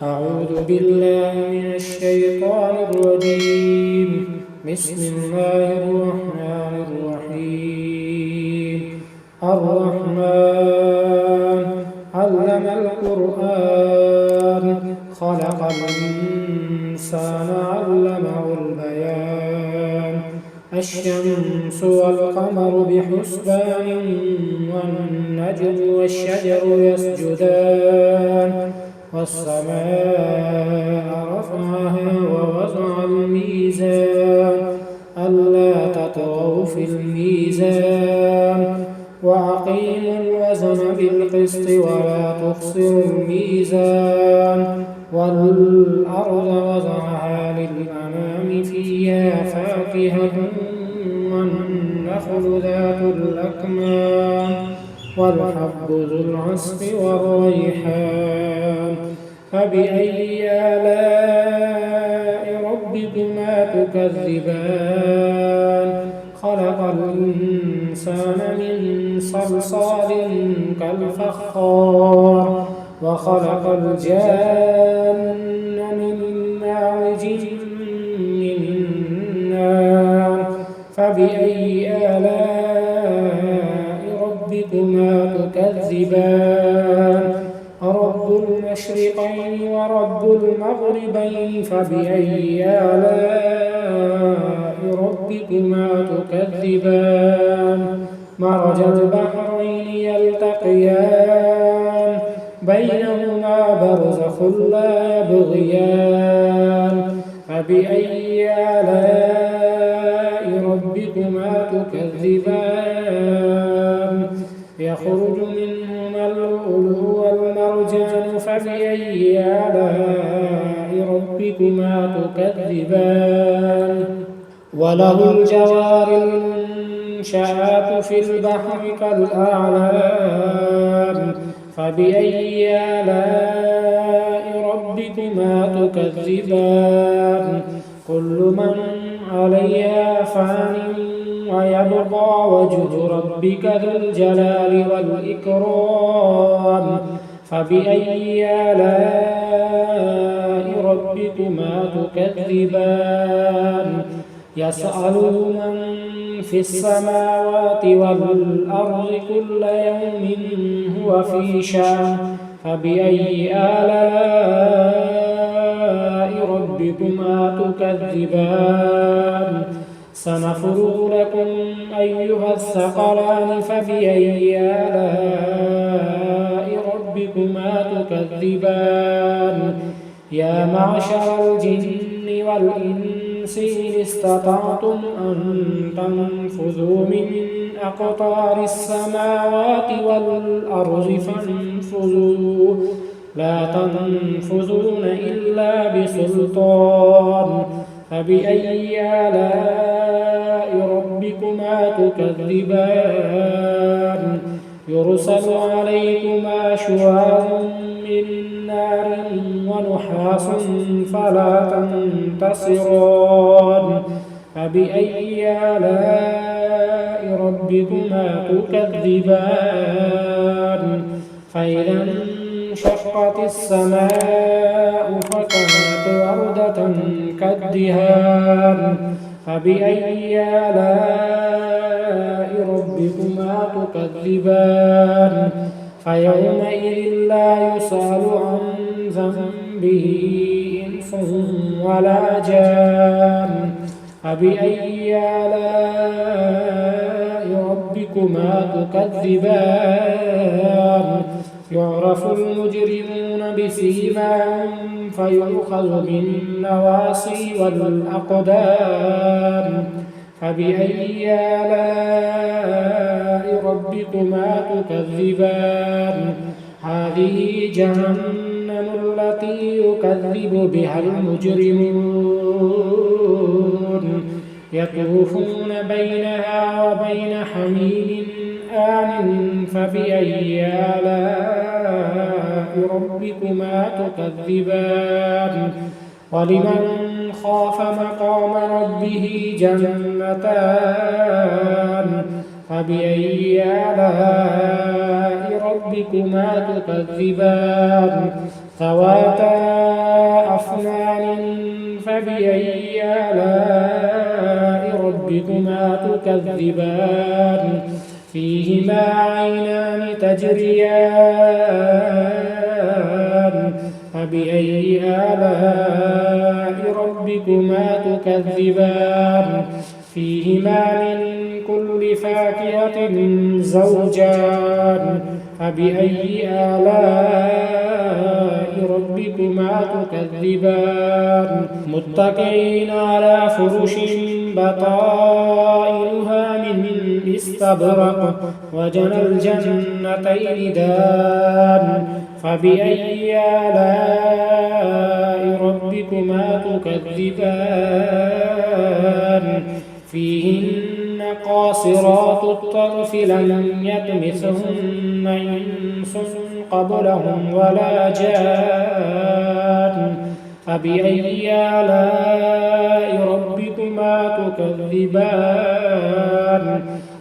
أعوذ بالله من الشيطان الرجيم. بسم الله الرحمن الرحيم. الرحمن علم القرآن خلق الإنسان علمه البيان. الشمس والقمر بحسبان والنجم والشجر يسجدان والسماء رفعها ووضع الميزان ألا تطغوا في الميزان وأقيموا الوزن بالقسط ولا تخسروا الميزان والأرض وضعها للأنام فيها فاكهة والنخل ذات الأكمام والحب ذو العصف والريحان. فبأي آلاء ربكما تكذبان؟ خلق الإنسان من صلصال كالفخار وخلق الجان من مارج من نار. فبأي آلاء ربكما تكذبان؟ رب المشرقين ورب المغربين. فبأي آلاء ربكما تكذبان؟ مرج البحرين يلتقيان بينهما برزخ لا يبغيان. فبأي آلاء ربكما تكذبان؟ يخرج منهما اللؤلؤ والمرجان. فبأي آلاء ربكما تكذبان؟ وله الجوار المنشآت في البحر كالأعلام. فبأي آلاء ربكما تكذبان؟ كل من عليها فان ويبقى وجه ربك ذو الجلال والإكرام. فبأي آلاء ربكما تكذبان؟ يسأله من في السماوات والأرض كل يوم هو في شأن. فبأي آلاء ربكما تكذبان؟ سنفرغ لكم أيها الثقلان. فبأي آلاء ربكما تكذبان؟ يا معشر الجن والإنس إن استطعتم أن تنفذوا من أقطار السماوات والأرض فانفذوا لا تنفذون إلا بسلطان. فبأي آلاء ربكما تكذبان؟ يرسل عليكما شواظ من نار ونحاس فلا تنتصران. فبأي آلاء ربكما تكذبان؟ فإذا انشقت السماء فكانت وردة كالدهان. فبأي آلاء ربكما تكذبان؟ فيومئذ لا يسأل عن ذنبه إنس ولا جان. فبأي آلاء ربكما تكذبان؟ يعرف المجرمون بسيماهم فيؤخذ بالنواصي والأقدام. فبأي آلاء ربكما تكذبان؟ هذه جهنم التي يكذب بها المجرمون يطوفون بينها وبين حميم آن. فبأي آلاء ربكما تكذبان؟ ولمن خاف مقام ربه جنتان. فبأي آلاء ربكما تكذبان ذواتا أفنان فبأي آلاء ربكما تكذبان فيهما عينان تجريان فبأي آلاء ربكما تكذبان فيهما من كل فاكهة زوجان فبأي آلاء ربكما تكذبان متكئين على فرش بطائنها من استبرق وجنى الجنتين دان فبأي آلاء ربكما تكذبان فيهن قاصرات الطرف لم يطمثهن إنس قبلهم ولا جان فبأي آلاء ربكما تكذبان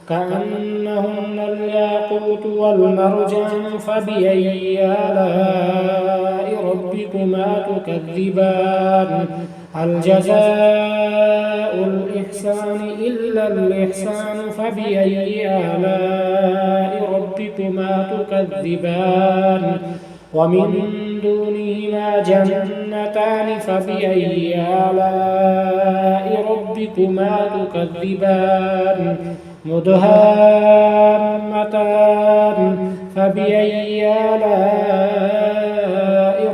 كأنهن الياقوت والمرجان فبأي آلاء ربكما تكذبان هل جزاء الإحسان إلا الإحسان فبأي آلاء ربكما تكذبان ومن دونهما جنتان فبأي آلاء ربكما تكذبان مدهامتان فبأي آلاء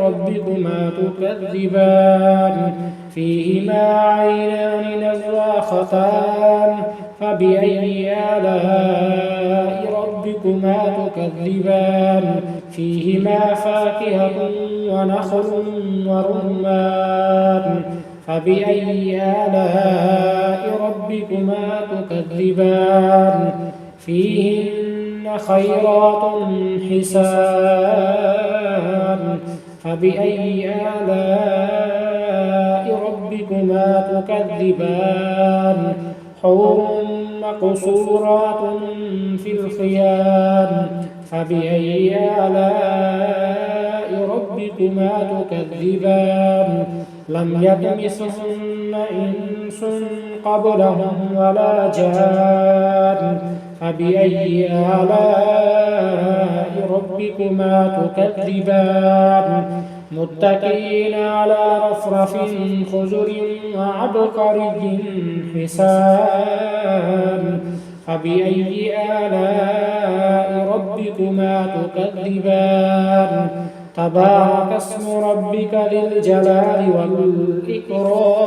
ربكما تكذبان فيهما عينان نضاختان فبأي آلاء ربكما تكذبان فيهما فاكهة ونخل ورمان فبأي آلاء ربكما تكذبان فيهن خيرات حسان فبأي آلاء ربكما تكذبان حور مقصورات في الخيام فبأي آلاء ربكما تكذبان لم يطمثهن إنس قبلهم ولا جان فبأي آلاء ربكما تكذبان متكئين على رفرف خضر وعبقري حسان فبأي آلاء ربكما تكذبان تبارك اسم ربك ذي الجلال والإكرام